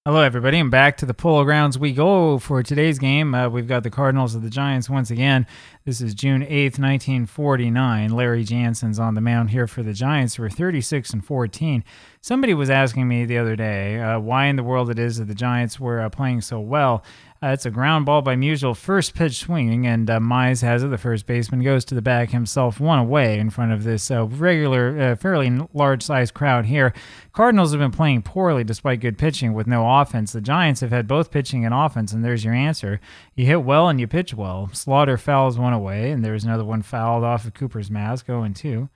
Hello, everybody, and back to the Polo Grounds we go for today's game. We've got the Cardinals of the Giants once again. This is June 8th, 1949. Larry Jansen's on the mound here for the Giants. We're 36-14. Somebody was asking me the other day why in the world it is that the Giants were playing so well. It's a ground ball by Musial, first pitch swinging, and Mize has it. The first baseman goes to the bag himself, one away in front of this regular, fairly large-sized crowd here. Cardinals have been playing poorly despite good pitching with no offense. The Giants have had both pitching and offense, and there's your answer. You hit well and you pitch well. Slaughter fouls one away, and there's another one fouled off of Cooper's mask, 0-2.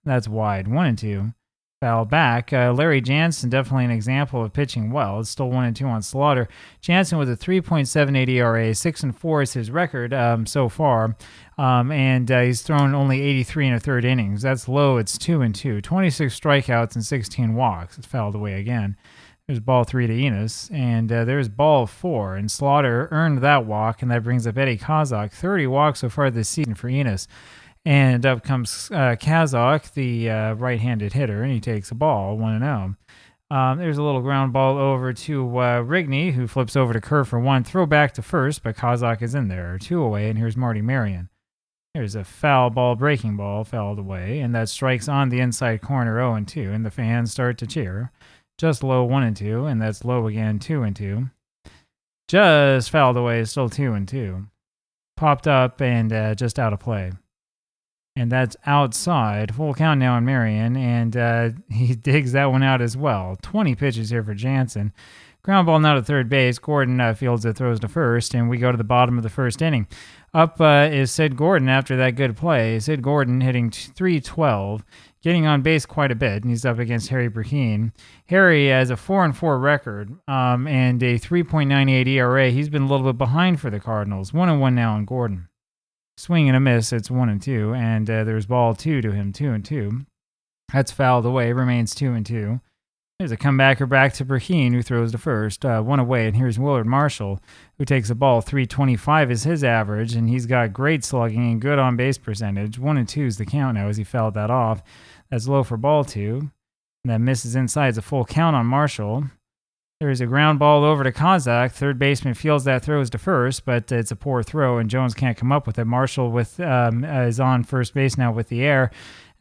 That's wide, 1-2. Foul back. Larry Jansen, definitely an example of pitching well. It's still 1-2 on Slaughter. Jansen with a 3.78 ERA, 6-4 is his record so far, and he's thrown only 83 1/3 innings. That's low. It's 2-2. 26 strikeouts and 16 walks. It's fouled away again. There's ball 3 to Enos, and there's ball 4. And Slaughter earned that walk, and that brings up Eddie Kazak. 30 walks so far this season for Enos. And up comes Kazak, the right-handed hitter, and he takes a ball, 1-0. There's a little ground ball over to Rigney, who flips over to Kerr for 1. Throw back to first, but Kazak is in there. 2 away, and here's Marty Marion. There's a foul ball, breaking ball, fouled away, and that strikes on the inside corner, 0-2, and the fans start to cheer. Just low, 1-2, and that's low again, 2-2. Just fouled away, still 2-2. Popped up and just out of play. And that's outside. Full count now on Marion, and he digs that one out as well. 20 pitches here for Jansen. Ground ball now to third base. Gordon fields it, throws to first, and we go to the bottom of the first inning. Up is Sid Gordon after that good play. Sid Gordon hitting .312, getting on base quite a bit, and he's up against Harry Braheen. Harry has a 4-4 record and a 3.98 ERA. He's been a little bit behind for the Cardinals. 1-1 now on Gordon. Swing and a miss, it's 1-2, and there's ball 2 to him, 2-2. That's fouled away, remains 2-2. There's a comebacker back to Braheen, who throws to first, 1 away, and here's Willard Marshall, who takes a ball. 325 is his average, and he's got great slugging and good on-base percentage. 1-2 is the count now as he fouled that off. That's low for ball 2. And that misses inside. It's a full count on Marshall. There's a ground ball over to Kazak. Third baseman fields that, throws to first, but it's a poor throw, and Jones can't come up with it. Marshall is on first base now with the air.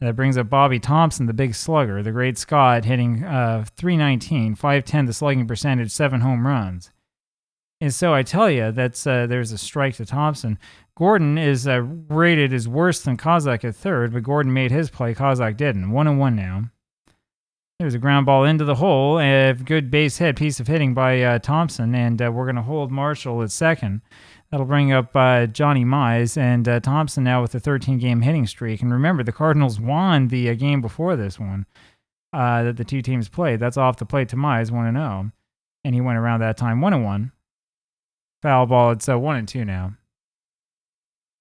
And that brings up Bobby Thompson, the big slugger, the great Scot, hitting .319, .510 the slugging percentage, 7 home runs. And so I tell you, that's there's a strike to Thompson. Gordon is rated as worse than Kazak at third, but Gordon made his play. Kazak didn't. 1-1 now. There's a ground ball into the hole. A good base hit, piece of hitting by Thompson, and we're going to hold Marshall at second. That'll bring up Johnny Mize, and Thompson now with a 13-game hitting streak. And remember, the Cardinals won the game before this one that the two teams played. That's off the plate to Mize, 1-0. And he went around that time, 1-1. Foul ball, it's 1-2 now.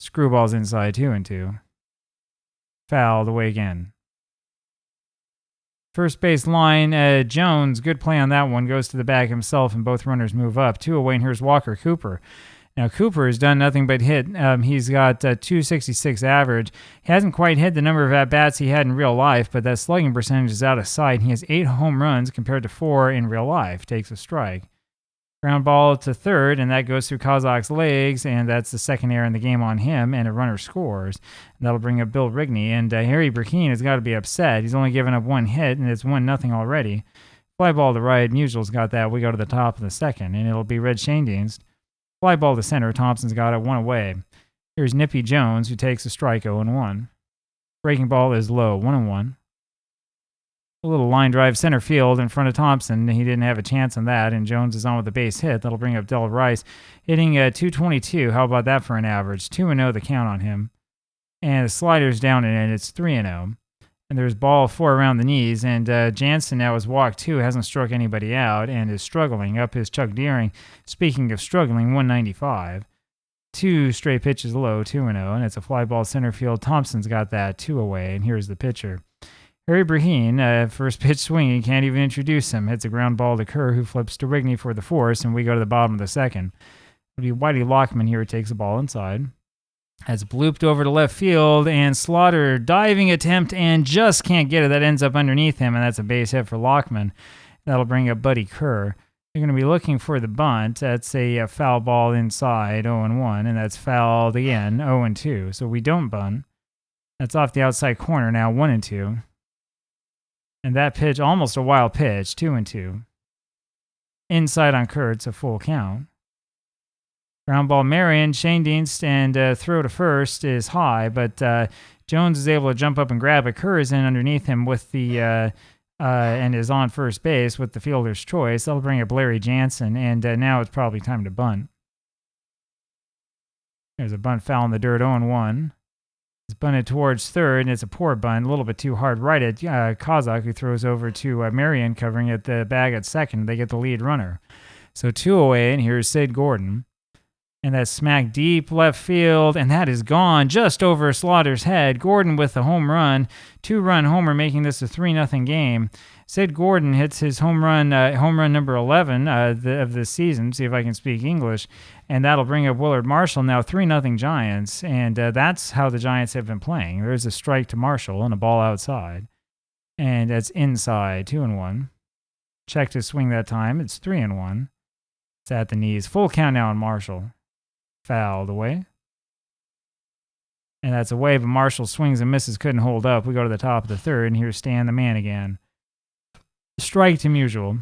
Screwball's inside, 2-2. Fouled away again. First base line, Jones, good play on that one, goes to the bag himself, and both runners move up. 2 away, and here's Walker Cooper. Now, Cooper has done nothing but hit. He's got .266 average. He hasn't quite hit the number of at-bats he had in real life, but that slugging percentage is out of sight. He has 8 home runs compared to 4 in real life. Takes a strike. Ground ball to third, and that goes through Kazak's legs, and that's the second error in the game on him, and a runner scores. And that'll bring up Bill Rigney, and Harry Braheen has got to be upset. He's only given up 1 hit, and it's 1-0 already. Fly ball to right, Musial's got that. We go to the top of the second, and it'll be Red Schoendienst. Fly ball to center, Thompson's got it, 1 away. Here's Nippy Jones, who takes a strike, 0-1. Breaking ball is low, 1-1. A little line drive center field in front of Thompson. He didn't have a chance on that, and Jones is on with a base hit. That'll bring up Del Rice, hitting .222. How about that for an average? 2-0 the count on him. And the slider's down and in. It's 3-0. And there's ball 4 around the knees, and Jansen now has walked 2, hasn't struck anybody out, and is struggling. Up is Chuck Deering. Speaking of struggling, 195. 2 straight pitches low, 2-0, and it's a fly ball center field. Thompson's got that, 2 away, and here's the pitcher. Harry Braheen, first pitch swinging, can't even introduce him. Hits a ground ball to Kerr, who flips to Rigney for the force, and we go to the bottom of the second. It'll be Whitey Lockman here, takes the ball inside. Has blooped over to left field, and Slaughter diving attempt and just can't get it. That ends up underneath him, and that's a base hit for Lockman. That'll bring up Buddy Kerr. They're going to be looking for the bunt. That's a foul ball inside, 0-1, and that's fouled again, 0-2. So we don't bunt. That's off the outside corner now, 1-2. And that pitch, almost a wild pitch, 2-2. Inside on Kurtz, a full count. Ground ball Marion, Shane Dienst, and throw to first is high, but Jones is able to jump up and grab it. Kerr is in underneath him with the and is on first base with the fielder's choice. That'll bring up Larry Jansen, and now it's probably time to bunt. There's a bunt foul in the dirt, 0-1. It's bunted towards third, and it's a poor bunt, a little bit too hard right at Kazak, who throws over to Marion, covering at the bag at second. They get the lead runner. So 2 away, and here's Sid Gordon. And that's smack deep left field, and that is gone just over Slaughter's head. Gordon with a home run, 2-run homer, making this a 3-0 game. Sid Gordon hits his home run number 11 of this season. See if I can speak English. And that'll bring up Willard Marshall, now 3-0 Giants. And that's how the Giants have been playing. There's a strike to Marshall and a ball outside. And that's inside, 2-1. Checked his swing that time. It's 3-1. It's at the knees. Full count now on Marshall. Fouled away. And that's away, but Marshall swings and misses, couldn't hold up. We go to the top of the third, and here's Stan the man again. Strike to Musial.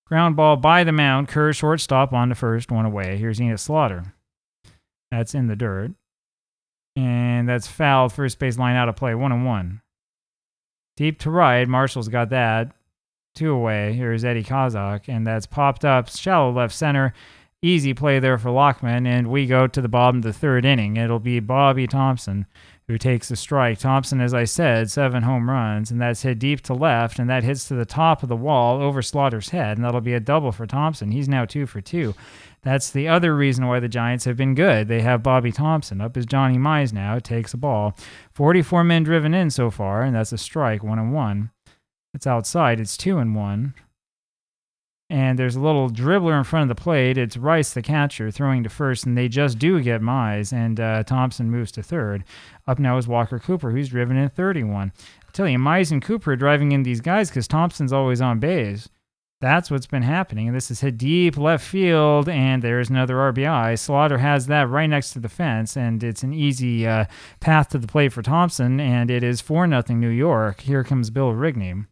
Ground ball by the mound. Kerr, shortstop, on to first, 1 away. Here's Enos Slaughter. That's in the dirt. And that's fouled. First base line out of play, 1-1. Deep to right. Marshall's got that. 2 away. Here's Eddie Kazak, and that's popped up. Shallow left center. Easy play there for Lockman, and we go to the bottom of the third inning. It'll be Bobby Thompson who takes the strike. Thompson, as I said, 7 home runs, and that's hit deep to left, and that hits to the top of the wall over Slaughter's head, and that'll be a double for Thompson. He's now 2 for 2. That's the other reason why the Giants have been good. They have Bobby Thompson. Up is Johnny Mize now. Takes a ball. 44 men driven in so far, and that's a strike, 1-1. It's outside. It's 2-1. And there's a little dribbler in front of the plate. It's Rice, the catcher, throwing to first, and they just do get Mize, and Thompson moves to third. Up now is Walker Cooper, who's driven in 31. I tell you, Mize and Cooper are driving in these guys because Thompson's always on base. That's what's been happening, and this is hit deep left field, and there's another RBI. Slaughter has that right next to the fence, and it's an easy path to the plate for Thompson, and it is 4-0 New York. Here comes Bill Rigney.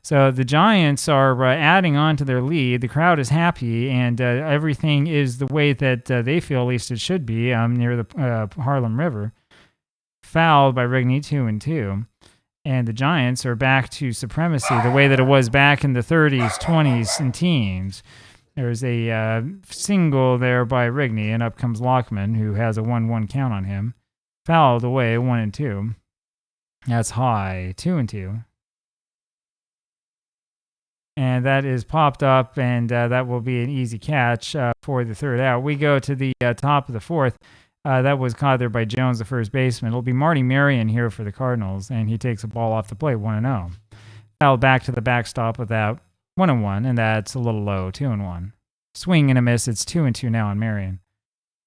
So the Giants are adding on to their lead. The crowd is happy, and everything is the way that they feel, at least it should be, near the Harlem River. Fouled by Rigney, 2-2. And the Giants are back to supremacy, the way that it was back in the 30s, 20s, and teens. There's a single there by Rigney, and up comes Lockman, who has a 1-1 count on him. Fouled away, 1-2. That's high, 2-2. And that is popped up, and that will be an easy catch for the third out. We go to the top of the fourth. That was caught there by Jones, the first baseman. It'll be Marty Marion here for the Cardinals, and he takes a ball off the plate, 1-0. Fouled back to the backstop with that 1-1, and that's a little low, 2-1. Swing and a miss. It's 2-2 now on Marion.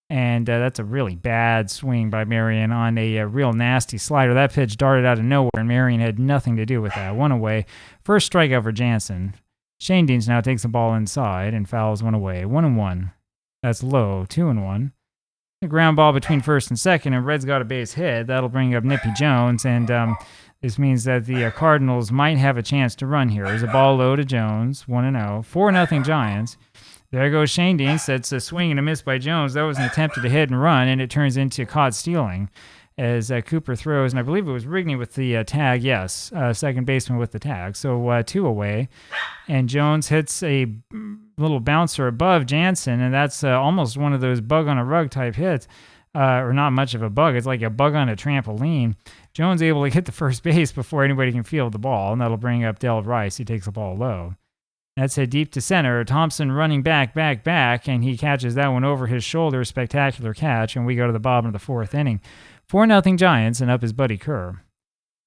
And that's a really bad swing by Marion on a real nasty slider. That pitch darted out of nowhere, and Marion had nothing to do with that. 1 away. First strikeout for Jansen. Shane Deans now takes the ball inside and fouls 1 away. 1-1. That's low. 2-1. The ground ball between first and second, and Red's got a base hit. That'll bring up Nippy Jones, and this means that the Cardinals might have a chance to run here. There's a ball low to Jones. 1-0. 4-0 Giants. There goes Shane Deans. That's a swing and a miss by Jones. That was an attempt at a hit and run, and it turns into caught stealing as Cooper throws, and I believe it was Rigney with the tag. Yes, second baseman with the tag. So 2 away, and Jones hits a little bouncer above Jansen, and that's almost one of those bug on a rug type hits, or not much of a bug. It's like a bug on a trampoline. Jones able to hit the first base before anybody can field the ball, and that'll bring up Del Rice. He takes the ball low. That's hit deep to center. Thompson running back, and he catches that one over his shoulder. Spectacular catch, and we go to the bottom of the fourth inning. 4-0 Giants, and up is Buddy Kerr.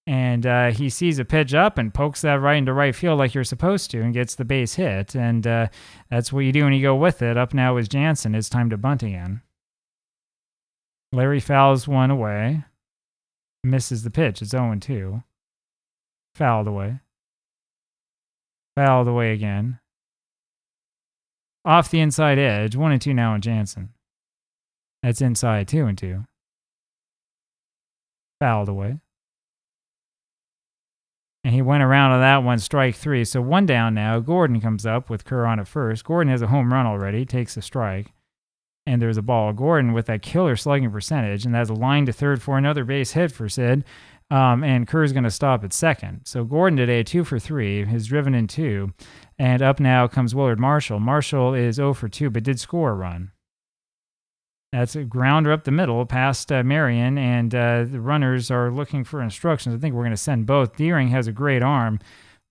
And he sees a pitch up and pokes that right into right field like you're supposed to and gets the base hit. And that's what you do when you go with it. Up now is Jansen. It's time to bunt again. Larry fouls 1 away. Misses the pitch. It's 0-2. Fouled away. Fouled away again. off the inside edge. 1-2 now on Jansen. That's inside 2-2. Fouled away. And he went around on that one, strike 3. So 1 down now. Gordon comes up with Kerr on at first. Gordon has a home run already, takes a strike. And there's a ball. Gordon with that killer slugging percentage, and that's a line to third for another base hit for Sid. And Kerr's going to stop at second. So Gordon today, 2 for 3, has driven in 2. And up now comes Willard Marshall. Marshall is 0 for 2, but did score a run. That's a grounder up the middle past Marion, and the runners are looking for instructions. I think we're going to send both. Deering has a great arm.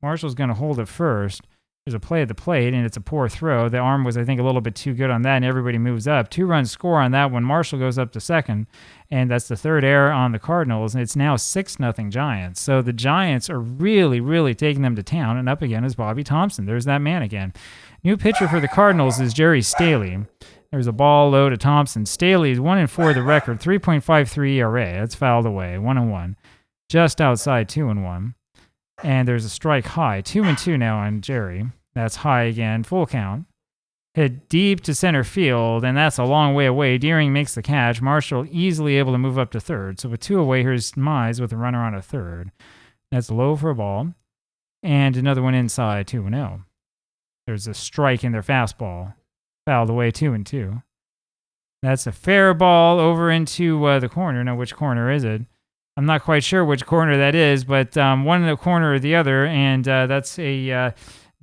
Marshall's going to hold it first. There's a play at the plate, and it's a poor throw. The arm was, I think, a little bit too good on that, and everybody moves up. 2-run score on that one. Marshall goes up to second, and that's the third error on the Cardinals, and it's now 6-0 Giants. So the Giants are really, really taking them to town, and up again is Bobby Thompson. There's that man again. New pitcher for the Cardinals is Jerry Staley. There's a ball low to Thompson. Staley is 1-4 the record, 3.53 ERA. That's fouled away, 1-1. Just outside 2-1. And there's a strike high, 2-2 now on Jerry. That's high again, full count. Hit deep to center field, and that's a long way away. Deering makes the catch. Marshall easily able to move up to third. So with 2 away, here's Mize with a runner on a third. That's low for a ball. And another one inside, 2-0. There's a strike in their fastball. Fouled away, 2-2. That's a fair ball over into the corner. Now, which corner is it? I'm not quite sure which corner that is, but one in the corner or the other, and that's a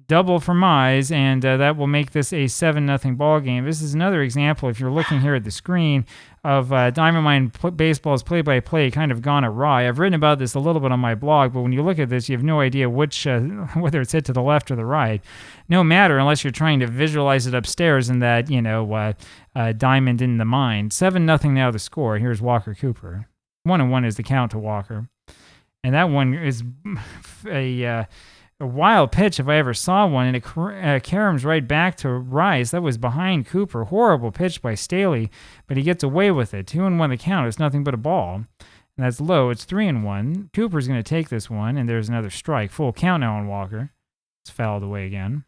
double for Mize, and that will make this a 7-0 ball game. This is another example, if you're looking here at the screen, of Diamond Mine Baseball's play-by-play kind of gone awry. I've written about this a little bit on my blog, but when you look at this, you have no idea which, whether it's hit to the left or the right. No matter, unless you're trying to visualize it upstairs in that, diamond in the mine. 7-0 now the score. Here's Walker Cooper. 1-1 is the count to Walker. And that one is a wild pitch if I ever saw one, and it caroms right back to Rice. That was behind Cooper. Horrible pitch by Staley, but he gets away with it. 2-1 the count. It's nothing but a ball. And that's low. It's 3-1. Cooper's going to take this one, and there's another strike. Full count now on Walker. It's fouled away again.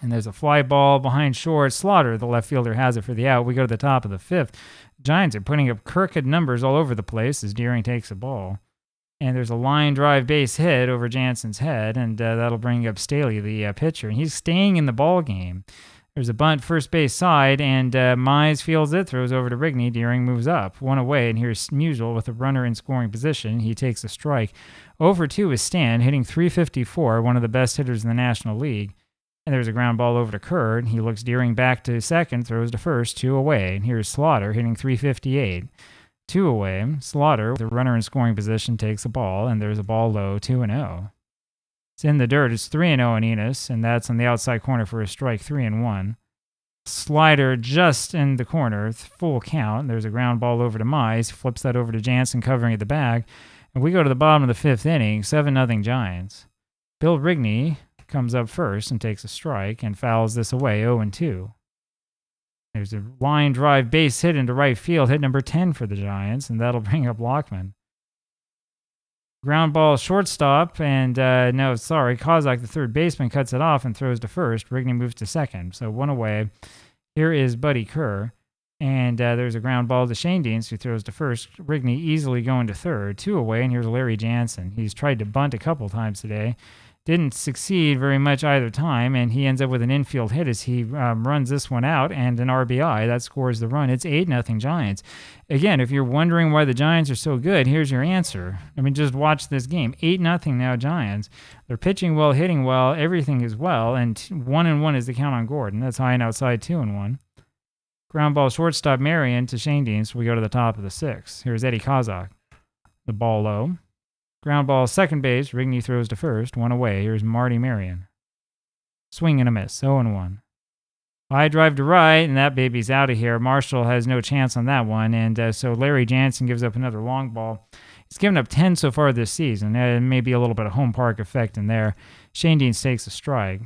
And there's a fly ball behind short. Slaughter, the left fielder, has it for the out. We go to the top of the 5th. Giants are putting up crooked numbers all over the place as Deering takes the ball. And there's a line drive base hit over Jansen's head, and that'll bring up Staley, the pitcher. And he's staying in the ball game. There's a bunt first base side, and Mize fields it, throws over to Rigney. Deering moves up, 1 away, and here's Musial with a runner in scoring position. He takes a strike. 0-2 is Stan, hitting .354, one of the best hitters in the National League. And there's a ground ball over to Kerr. He looks Deering back to second, throws to first, 2 away. And here's Slaughter hitting .358. 2 away. Slaughter, the runner in scoring position, takes the ball, and there's a ball low, 2-0. It's in the dirt. It's 3-0 on Enos, and that's on the outside corner for a strike, 3-1. Slider just in the corner, full count. There's a ground ball over to Mize. Flips that over to Jansen, covering at the bag. And we go to the bottom of the 5th inning, 7-0 Giants. Bill Rigney comes up first and takes a strike and fouls this away, 0-2. There's a line drive base hit into right field, hit number 10 for the Giants, and that'll bring up Lockman. Ground ball shortstop, and Kozak, the third baseman, cuts it off and throws to first. Rigney moves to second, so 1 away. Here is Buddy Kerr, and there's a ground ball to Shane Deans, who throws to first. Rigney easily going to third, 2 away, and here's Larry Jansen. He's tried to bunt a couple times today. Didn't succeed very much either time, and he ends up with an infield hit as he runs this one out, and an RBI. That scores the run. It's 8-0 Giants. Again, if you're wondering why the Giants are so good, here's your answer. I mean, just watch this game. 8-0 now Giants. They're pitching well, hitting well, everything is well, and 1-1 is the count on Gordon. That's high and outside, 2-1. Ground ball shortstop Marion to Shane Deans. We go to the top of the 6th. Here's Eddie Kozak. The ball low. Ground ball second base. Rigney throws to first. 1 away. Here's Marty Marion. Swing and a miss. 0-1. High drive to right, and that baby's out of here. Marshall has no chance on that one, and so Larry Jansen gives up another long ball. He's given up 10 so far this season. Maybe a little bit of home park effect in there. Shane Deans takes a strike.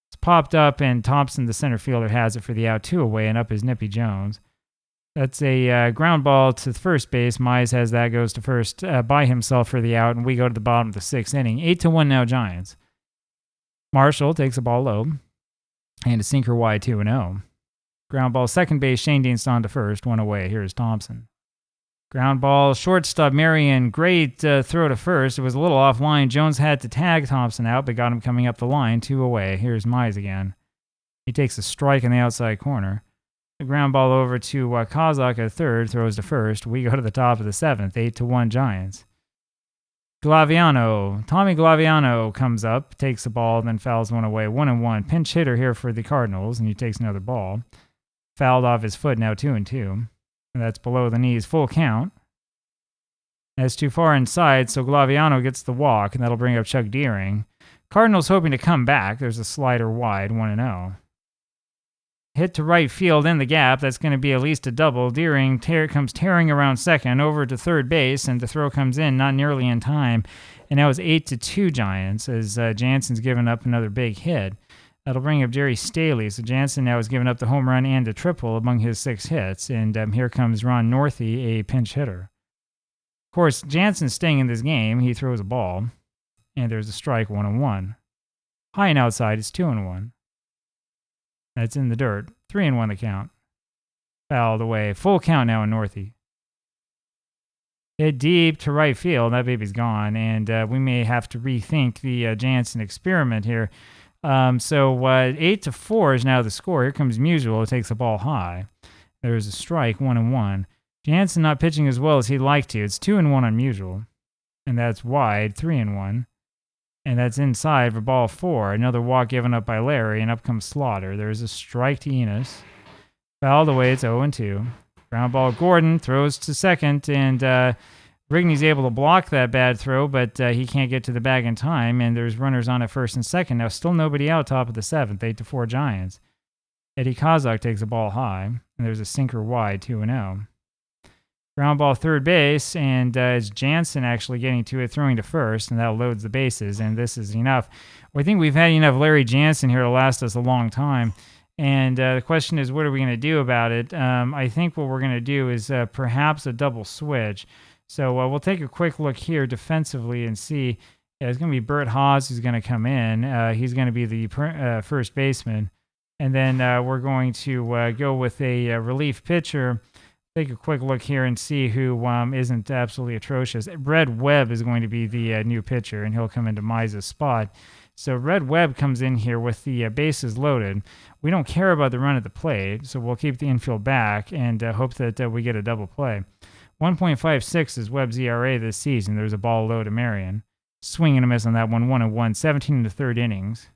It's popped up, and Thompson, the center fielder, has it for the out, 2 away, and up is Nippy Jones. That's a ground ball to first base. Mize has that, goes to first by himself for the out, and we go to the bottom of the 6th inning. 8-1 now Giants. Marshall takes the ball low. And a sinker wide 2-0. Ground ball second base, Shane Deans on to first, 1 away. Here's Thompson. Ground ball shortstop, Marion, great throw to first. It was a little offline. Jones had to tag Thompson out, but got him coming up the line, 2 away. Here's Mize again. He takes a strike in the outside corner. The ground ball over to Kazak at third, throws to first. We go to the top of the seventh, 8-1 Giants. Glaviano, Tommy Glaviano comes up, takes the ball, then fouls 1 away, 1-1. Pinch hitter here for the Cardinals, and he takes another ball. Fouled off his foot, now 2-2. And that's below the knees, full count. That's too far inside, so Glaviano gets the walk, and that'll bring up Chuck Deering. Cardinals hoping to come back. There's a slider wide, 1-0. Hit to right field in the gap. That's going to be at least a double. Deering comes tearing around second over to third base, and the throw comes in not nearly in time. And now it's 8-2 Giants as Jansen's given up another big hit. That'll bring up Jerry Staley. So Jansen now has given up the home run and a triple among his 6 hits. And here comes Ron Northey, a pinch hitter. Of course, Jansen's staying in this game. He throws a ball, and there's a strike, 1-1. High and outside, it's 2-1. That's in the dirt. 3-1 the count. Fouled away. Full count now in Northey. Hit deep to right field. That baby's gone. And we may have to rethink the Jansen experiment here. So 8-4 is now the score. Here comes Musial. It takes the ball high. There's a strike, 1-1. Jansen not pitching as well as he'd like to. It's 2-1 on Musial. And that's wide, 3-1. And that's inside for ball 4. Another walk given up by Larry, and up comes Slaughter. There's a strike to Enos. Fouled away, it's 0-2. Ground ball, Gordon throws to second, and Rigney's able to block that bad throw, but he can't get to the bag in time, and there's runners on at first and second. Now still nobody out top of the seventh, 8-4 Giants. Eddie Kazak takes the ball high, and there's a sinker wide, 2-0. Ground ball third base, and it's Jansen actually getting to it, throwing to first, and that loads the bases, and this is enough. I think we've had enough Larry Jansen here to last us a long time, and the question is, what are we going to do about it? I think what we're going to do is perhaps a double switch. So we'll take a quick look here defensively and see. It's going to be Bert Haas who's going to come in. He's going to be the first baseman, and then we're going to go with a relief pitcher. Take a quick look here and see who isn't absolutely atrocious. Red Webb is going to be the new pitcher, and he'll come into Mize's spot. So Red Webb comes in here with the bases loaded. We don't care about the run at the plate, so we'll keep the infield back and hope that we get a double play. 1.56 is Webb's ERA this season. There's a ball low to Marion. Swing and a miss on that one, 1-1, 17 in the third innings.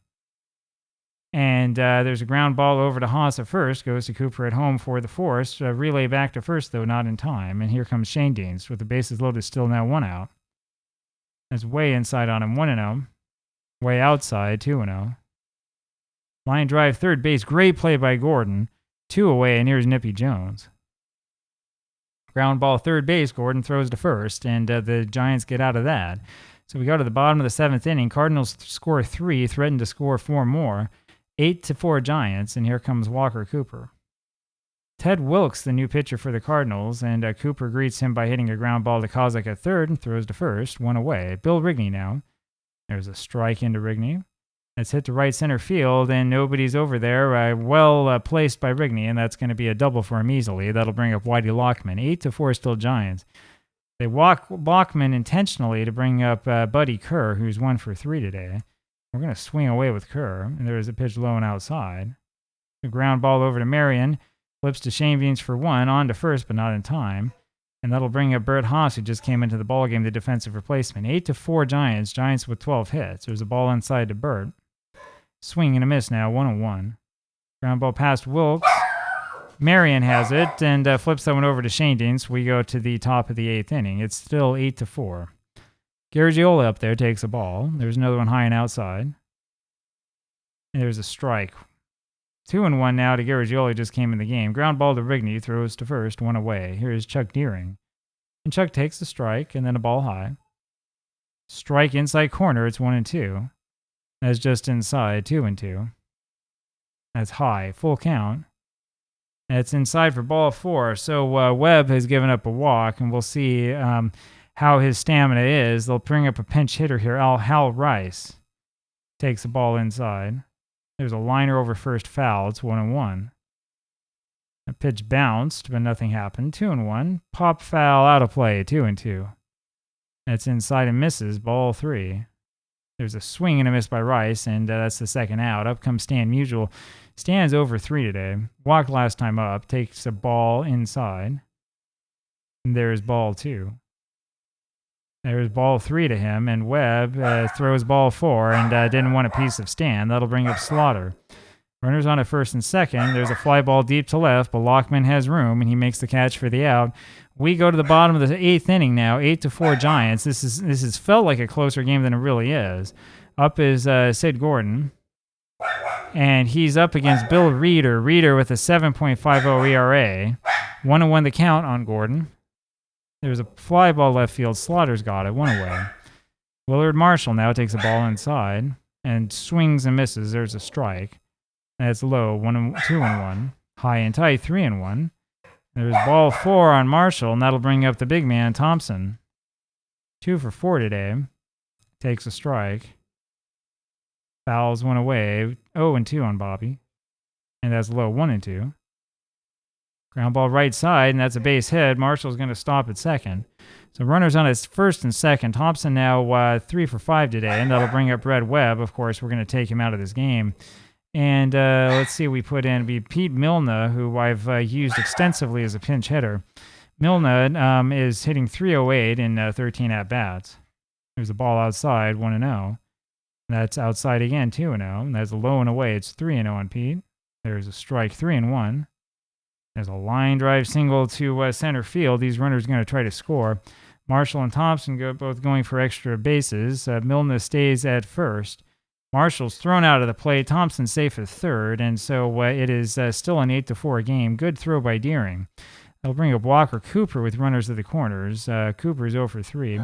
And there's a ground ball over to Haas at first. Goes to Cooper at home for the force. Relay back to first, though, not in time. And here comes Shane Deans with the bases loaded, still now 1 out. That's way inside on him, 1-0. Way outside, 2-0. Line drive third base. Great play by Gordon. 2 away, and here's Nippy Jones. Ground ball third base. Gordon throws to first, and the Giants get out of that. So we go to the bottom of the 7th inning. Cardinals score 3, threaten to score 4 more. 8-4 Giants, and here comes Walker Cooper. Ted Wilkes, the new pitcher for the Cardinals, and Cooper greets him by hitting a ground ball to Kazak at third and throws to first, 1 away. Bill Rigney now. There's a strike into Rigney. That's hit to right center field, and nobody's over there. Well placed by Rigney, and that's going to be a double for him easily. That'll bring up Whitey Lockman. 8-4 still Giants. They walk Lockman intentionally to bring up Buddy Kerr, who's 1 for 3 today. We're going to swing away with Kerr, and there is a pitch low and outside. The ground ball over to Marion, flips to Shane Deans for 1, on to first, but not in time. And that'll bring up Bert Haas, who just came into the ballgame, the defensive replacement. 8-4 Giants, Giants with 12 hits. There's a ball inside to Bert. Swing and a miss now, 1-1. Ground ball past Wilkes. Marion has it, and flips that one over to Shane Deans. We go to the top of the 8th inning. It's still 8-4. Garagiola up there takes a ball. There's another one high and outside. And there's a strike. 2-1 now to Garagiola, just came in the game. Ground ball to Rigney, throws to first, 1 away. Here's Chuck Deering. And Chuck takes the strike, and then a ball high. Strike inside corner, it's 1-2. That's just inside, 2-2. That's high, full count. That's inside for ball 4. So Webb has given up a walk, and we'll see how his stamina is. They'll bring up a pinch hitter here. Hal Rice takes the ball inside. There's a liner over first foul. It's 1-1. A pitch bounced, but nothing happened. 2-1. Pop foul out of play. 2-2. That's inside and misses. Ball 3. There's a swing and a miss by Rice, and that's the second out. Up comes Stan Musial. Stan's over 3 today. Walked last time up. Takes a ball inside. And there's ball 2. There's ball 3 to him, and Webb throws ball 4 and didn't want a piece of Stan. That'll bring up Slaughter. Runners on at first and second. There's a fly ball deep to left, but Lockman has room, and he makes the catch for the out. We go to the bottom of the 8th inning now, 8-4 Giants. This has felt like a closer game than it really is. Up is Sid Gordon, and he's up against Bill Reeder. Reeder with a 7.50 ERA. 1-1 the count on Gordon. There's a fly ball left field. Slaughter's got it. 1 away. Willard Marshall now takes a ball inside and swings and misses. There's a strike. That's low. 2-1. High and tight. 3-1. There's ball 4 on Marshall, and that'll bring up the big man, Thompson. 2 for 4 today. Takes a strike. Fouls 1 away. 0-2 on Bobby. And that's low. 1-2. Ground ball right side, and that's a base hit. Marshall's going to stop at second. So runners on his first and second. Thompson now 3 for 5 today, and that'll bring up Red Webb. Of course, we're going to take him out of this game. And let's see, we put in Pete Milne, who I've used extensively as a pinch hitter. Milne is hitting 308 in 13 at-bats. There's a ball outside, 1-0. That's outside again, 2-0. And that's a low and away. It's 3-0 on Pete. There's a strike, 3-1. There's a line drive single to center field. These runners are going to try to score. Marshall and Thompson both going for extra bases. Milne stays at first. Marshall's thrown out of the play. Thompson's safe at third. And so it is still an 8-4 game. Good throw by Deering. That'll bring up Walker Cooper with runners at the corners. Cooper's 0 for 3.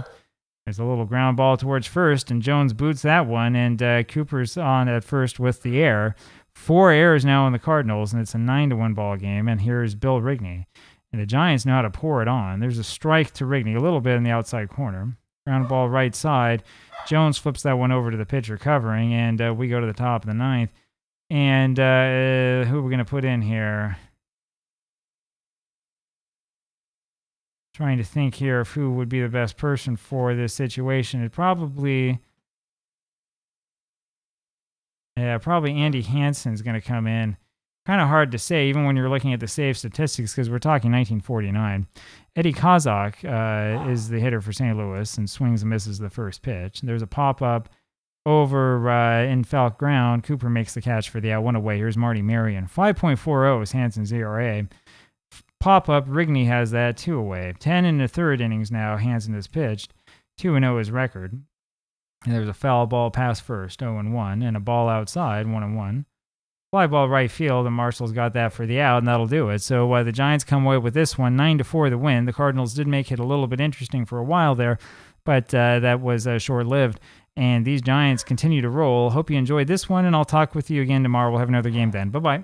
There's a little ground ball towards first, and Jones boots that one, and Cooper's on at first with the air. 4 errors now in the Cardinals, and it's a 9-1 ball game. And here's Bill Rigney. And the Giants know how to pour it on. There's a strike to Rigney, a little bit in the outside corner. Ground ball right side. Jones flips that one over to the pitcher covering, and we go to the top of the 9th. And who are we going to put in here? Trying to think here of who would be the best person for this situation. It probably Andy Hansen's going to come in. Kind of hard to say, even when you're looking at the save statistics, because we're talking 1949. Eddie Kozak is the hitter for St. Louis and swings and misses the first pitch. There's a pop-up over in Falk ground. Cooper makes the catch for the out, 1 away. Here's Marty Marion. 5.40 is Hansen's ERA. Pop-up, Rigney has that, 2 away. 10 in the third innings now, Hansen has pitched. 2-0 his record. And there's a foul ball past first, 0-1, and a ball outside, 1-1. Fly ball right field, and Marshall's got that for the out, and that'll do it. So the Giants come away with this one, 9-4 the win. The Cardinals did make it a little bit interesting for a while there, but that was short-lived. And these Giants continue to roll. Hope you enjoyed this one, and I'll talk with you again tomorrow. We'll have another game then. Bye-bye.